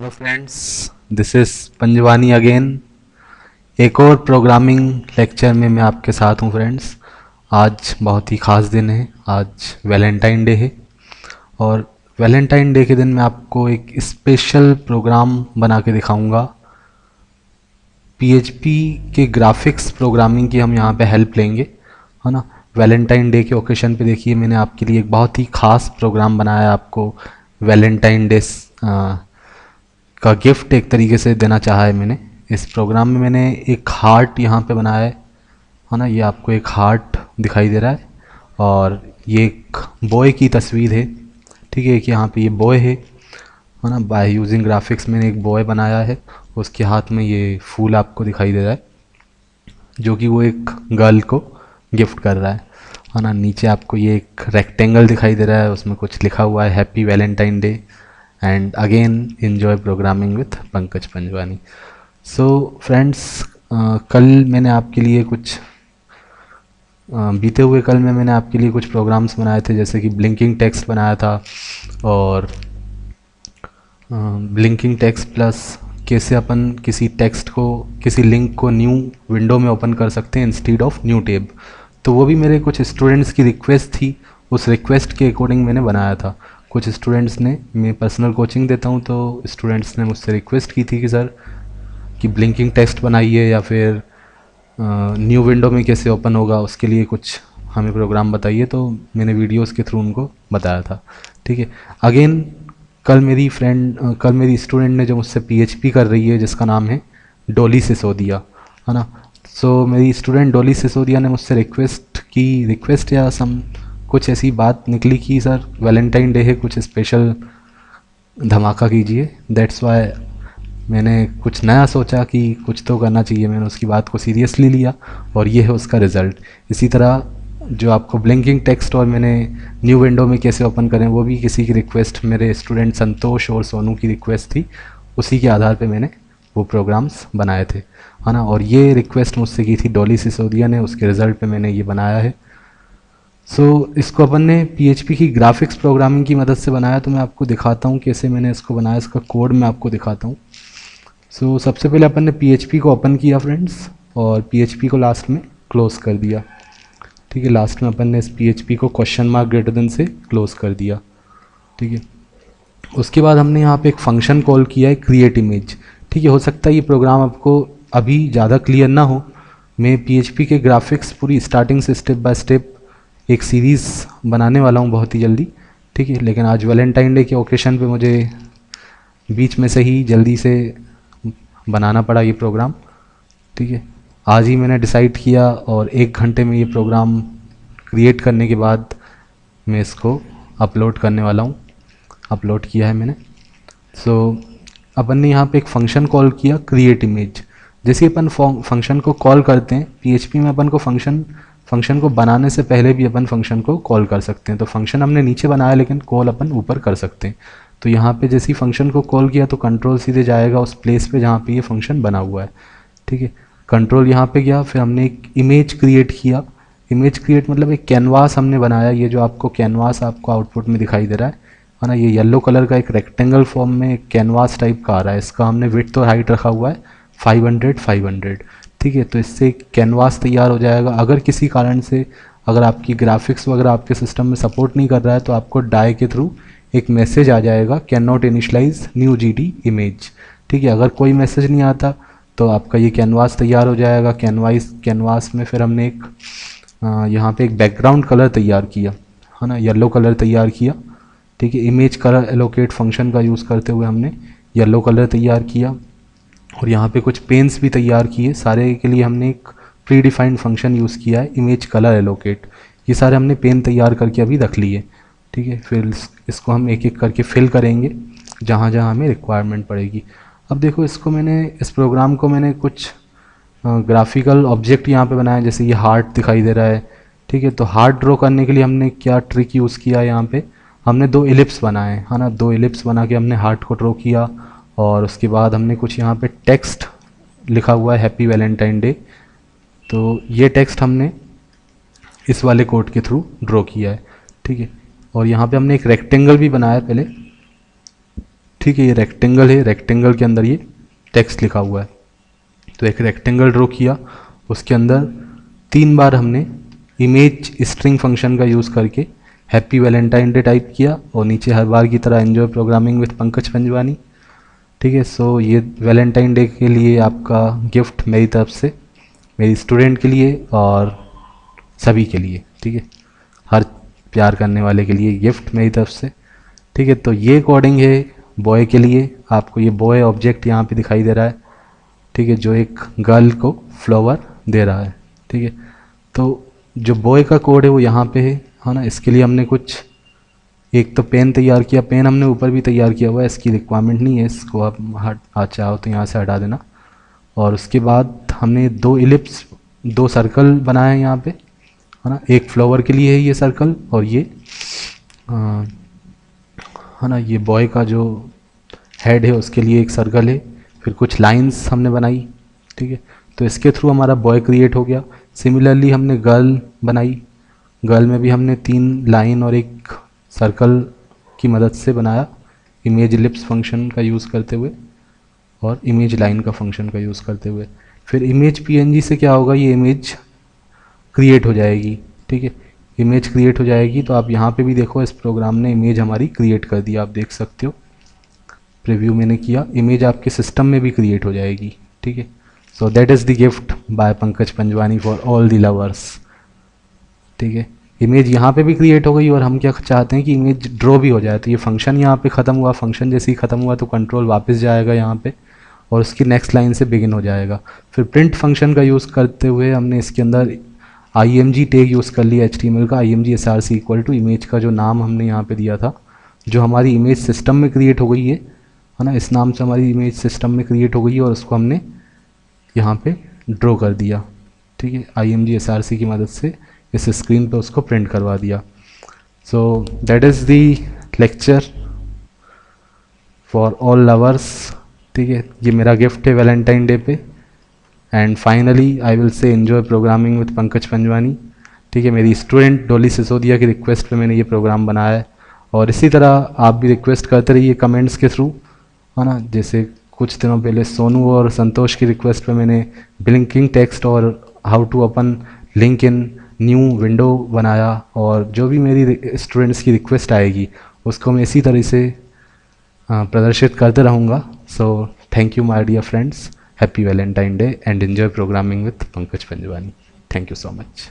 Hello friends, this is Panjwani again. एक और programming lecture में मैं आपके साथ हूँ फ्रेंड्स। आज बहुत ही ख़ास दिन है, आज वैलेंटाइन डे है। और वैलेंटाइन डे के दिन मैं आपको एक स्पेशल प्रोग्राम बना के दिखाऊंगा। पीएचपी के ग्राफिक्स प्रोग्रामिंग की हम यहाँ पे हेल्प लेंगे, है ना। वैलेंटाइन डे के ओकेशन पे देखिए, मैंने आपके लिए एक बहुत ही ख़ास प्रोग्राम बनाया है आपको वैलेंटाइन डे का गिफ्ट एक तरीके से देना चाहा है मैंने। इस प्रोग्राम में मैंने एक हार्ट यहाँ पे बनाया है ना। ये आपको एक हार्ट दिखाई दे रहा है और ये एक बॉय की तस्वीर है। ठीक है, कि यहाँ पे ये बॉय है ना। बाय यूजिंग ग्राफिक्स मैंने एक बॉय बनाया है, उसके हाथ में ये फूल आपको दिखाई दे रहा है जो कि वो एक गर्ल को गिफ्ट कर रहा है ना। नीचे आपको ये एक रेक्टेंगल दिखाई दे रहा है, उसमें कुछ लिखा हुआ है happy Valentine day and again enjoy programming with Pankaj Panjwani. So friends, कल मैंने आपके लिए कुछ बीते हुए कल में मैंने आपके लिए कुछ प्रोग्राम्स बनाए थे, जैसे कि ब्लिंकिंग टेक्स्ट बनाया था और ब्लिंकिंग टेक्स्ट प्लस कैसे अपन किसी टेक्स्ट को, किसी लिंक को न्यू विंडो में ओपन कर सकते हैं इंस्टीड ऑफ न्यू टैब। तो वो भी मेरे कुछ स्टूडेंट्स की रिक्वेस्ट थी, उस रिक्वेस्ट के अकॉर्डिंग मैंने बनाया था। कुछ स्टूडेंट्स ने, मैं पर्सनल कोचिंग देता हूँ, तो स्टूडेंट्स ने मुझसे रिक्वेस्ट की थी कि सर कि ब्लिंकिंग टेक्स्ट बनाइए या फिर न्यू विंडो में कैसे ओपन होगा, उसके लिए कुछ हमें प्रोग्राम बताइए। तो मैंने वीडियोस के थ्रू उनको बताया था। ठीक है, अगेन कल मेरी स्टूडेंट ने जो मुझसे पीएचपी कर रही है, जिसका नाम है डोली सिसोदिया, है ना। सो मेरी स्टूडेंट डोली सिसोदिया ने मुझसे रिक्वेस्ट या सम कुछ ऐसी बात निकली कि सर वैलेंटाइन डे है, कुछ स्पेशल धमाका कीजिए। दैट्स वाई मैंने कुछ नया सोचा कि कुछ तो करना चाहिए। मैंने उसकी बात को सीरियसली लिया और ये है उसका रिज़ल्ट। इसी तरह जो आपको ब्लिंकिंग टेक्स्ट और मैंने न्यू विंडो में कैसे ओपन करें, वो भी किसी की रिक्वेस्ट, मेरे स्टूडेंट संतोष और सोनू की रिक्वेस्ट थी। उसी के आधार पे मैंने वो प्रोग्राम्स बनाए थे, है ना। और ये रिक्वेस्ट मुझसे की थी डॉली सिसोदिया ने, उसके रिज़ल्ट पे मैंने ये बनाया है। इसको अपन ने पीएचपी की ग्राफिक्स प्रोग्रामिंग की मदद से बनाया। तो मैं आपको दिखाता हूँ कैसे मैंने इसको बनाया, इसका कोड मैं आपको दिखाता हूँ। सबसे पहले अपन ने पीएचपी को ओपन किया फ्रेंड्स, और पीएचपी को लास्ट में क्लोज़ कर दिया। ठीक है, लास्ट में अपन ने इस पीएचपी को क्वेश्चन मार्क ग्रेटर देन से क्लोज़ कर दिया। ठीक है, उसके बाद हमने यहाँ पे एक फंक्शन कॉल किया है क्रिएट इमेज। ठीक है, हो सकता है ये प्रोग्राम आपको अभी ज़्यादा क्लियर ना हो। मैं पीएचपी के ग्राफिक्स पूरी स्टार्टिंग से स्टेप बाय स्टेप एक सीरीज़ बनाने वाला हूँ बहुत ही जल्दी। ठीक है, लेकिन आज वैलेंटाइन डे के ओकेशन पे मुझे बीच में से ही जल्दी से बनाना पड़ा ये प्रोग्राम। ठीक है, आज ही मैंने डिसाइड किया और 1 घंटे में ये प्रोग्राम क्रिएट करने के बाद मैं इसको अपलोड करने वाला हूँ। अपलोड किया है मैंने। अपन ने यहाँ पे एक फंक्शन कॉल किया क्रिएट इमेज। जैसे अपन फंक्शन को कॉल करते हैं पीएचपी में, अपन को फंक्शन को बनाने से पहले भी अपन फंक्शन को कॉल कर सकते हैं। तो फंक्शन हमने नीचे बनाया, लेकिन कॉल अपन ऊपर कर सकते हैं। तो यहाँ पे जैसे ही फंक्शन को कॉल किया तो कंट्रोल सीधे जाएगा उस प्लेस पे जहाँ पे ये फंक्शन बना हुआ है। ठीक है, कंट्रोल यहाँ पे गया, फिर हमने एक इमेज क्रिएट किया। इमेज क्रिएट मतलब एक कैनवास हमने बनाया। ये जो आपको कैनवास आपको आउटपुट में दिखाई दे रहा है ना, ये येलो कलर का एक रेक्टेंगल फॉर्म में एक कैनवास टाइप का आ रहा है। इसका हमने विड्थ और हाइट रखा हुआ है 500 ठीक है, तो इससे एक कैनवास तैयार हो जाएगा। अगर किसी कारण से अगर आपकी ग्राफिक्स वगैरह आपके सिस्टम में सपोर्ट नहीं कर रहा है तो आपको डाई के थ्रू एक मैसेज आ जाएगा, can not initialize new GD image. ठीक है, अगर कोई मैसेज नहीं आता तो आपका ये कैनवास तैयार हो जाएगा। कैनवास में फिर हमने एक यहाँ पे एक बैकग्राउंड कलर तैयार किया, है ना, येलो कलर तैयार किया। ठीक है, इमेज कलर एलोकेट फंक्शन का यूज़ करते हुए हमने येलो कलर तैयार किया। और यहाँ पे कुछ पेन्स भी तैयार किए। सारे के लिए हमने एक प्री डिफाइंड फंक्शन यूज़ किया है इमेज कलर एलोकेट। ये सारे हमने पेन तैयार करके अभी रख लिए। ठीक है, फिर इसको हम एक एक करके फिल करेंगे जहाँ जहाँ हमें रिक्वायरमेंट पड़ेगी। अब देखो, इस प्रोग्राम को मैंने कुछ ग्राफिकल ऑब्जेक्ट यहाँ पे बनाया, जैसे ये हार्ट दिखाई दे रहा है। ठीक है, तो हार्ट ड्रॉ करने के लिए हमने क्या ट्रिक यूज़ किया है, यहाँ पे हमने 2 एलिप्स बनाए, है ना। 2 एलिप्स बना के हमने हार्ट को ड्रॉ किया और उसके बाद हमने कुछ यहाँ पे टेक्स्ट लिखा हुआ है हैप्पी वैलेंटाइन डे। तो ये टेक्स्ट हमने इस वाले कोड के थ्रू ड्रॉ किया है। ठीक है, और यहाँ पे हमने एक रेक्टेंगल भी बनाया पहले। ठीक है, ये रेक्टेंगल है, रेक्टेंगल के अंदर ये टेक्स्ट लिखा हुआ है। तो एक रेक्टेंगल ड्रॉ किया, उसके अंदर 3 बार हमने इमेज स्ट्रिंग फंक्शन का यूज़ करके हैप्पी वैलेंटाइन डे टाइप किया, और नीचे हर बार की तरह enjoy programming with Pankaj Panjwani. ठीक है, सो ये वैलेंटाइन डे के लिए आपका गिफ्ट मेरी तरफ से, मेरी स्टूडेंट के लिए और सभी के लिए। ठीक है, हर प्यार करने वाले के लिए गिफ्ट मेरी तरफ से। ठीक है, तो ये कोडिंग है बॉय के लिए। आपको ये बॉय ऑब्जेक्ट यहाँ पे दिखाई दे रहा है, ठीक है, जो एक गर्ल को फ्लावर दे रहा है। ठीक है, तो जो बॉय का कोड है वो यहाँ पे है ना। इसके लिए हमने कुछ, एक तो पेन तैयार किया, पेन हमने ऊपर भी तैयार किया हुआ है, इसकी रिक्वायरमेंट नहीं है, इसको आप चाहो तो यहाँ से हटा देना। और उसके बाद हमने 2 इलिप्स, 2 सर्कल बनाए हैं यहाँ पे, है ना। एक फ्लावर के लिए है ये सर्कल, और ये है ना, ये बॉय का जो हेड है उसके लिए एक सर्कल है। फिर कुछ लाइंस हमने बनाई। ठीक है, तो इसके थ्रू हमारा बॉय क्रिएट हो गया। सिमिलरली हमने गर्ल बनाई, गर्ल में भी हमने 3 लाइन और एक सर्कल की मदद से बनाया, इमेज इलिप्स फंक्शन का यूज़ करते हुए और इमेज लाइन का फंक्शन का यूज़ करते हुए। फिर इमेज पीएनजी से क्या होगा, ये इमेज क्रिएट हो जाएगी। ठीक है, इमेज क्रिएट हो जाएगी, तो आप यहाँ पे भी देखो, इस प्रोग्राम ने इमेज हमारी क्रिएट कर दी, आप देख सकते हो। प्रीव्यू मैंने किया, इमेज आपके सिस्टम में भी क्रिएट हो जाएगी। ठीक है, so that is the gift bye Pankaj Panjwani for all the lovers. ठीक है, इमेज यहाँ पे भी क्रिएट हो गई, और हम क्या चाहते हैं कि इमेज ड्रॉ भी हो जाए। तो ये फंक्शन यहाँ पे ख़त्म हुआ, फंक्शन जैसे ही ख़त्म हुआ तो कंट्रोल वापस जाएगा यहाँ पे, और उसकी नेक्स्ट लाइन से बिगिन हो जाएगा। फिर प्रिंट फंक्शन का यूज़ करते हुए हमने इसके अंदर IMG टैग यूज़ कर लिया, HTML का IMG SRC equal to image का जो नाम हमने यहाँ पे दिया था, जो हमारी इमेज सिस्टम में क्रिएट हो गई है ना, इस नाम से हमारी इमेज सिस्टम में क्रिएट हो गई है, और उसको हमने यहाँ पे ड्रॉ कर दिया। ठीक है, IMG SRC की मदद से इस स्क्रीन पे उसको प्रिंट करवा दिया। So that is the lecture for all lovers. ठीक है, ये मेरा गिफ्ट है वैलेंटाइन डे पे। And finally I will say enjoy programming with Pankaj Panjwani. ठीक है, मेरी स्टूडेंट डोली सिसोदिया की रिक्वेस्ट पे मैंने ये प्रोग्राम बनाया है, और इसी तरह आप भी रिक्वेस्ट करते रहिए कमेंट्स के थ्रू, है ना। जैसे कुछ दिनों पहले सोनू और संतोष की रिक्वेस्ट पे मैंने ब्लिंकिंग टेक्स्ट और how to open link in new window बनाया, और जो भी मेरी स्टूडेंट्स की रिक्वेस्ट आएगी उसको मैं इसी तरह से प्रदर्शित करते रहूँगा। So thank you my dear friends, happy Valentine day and enjoy programming with Pankaj Panjwani. Thank you so much.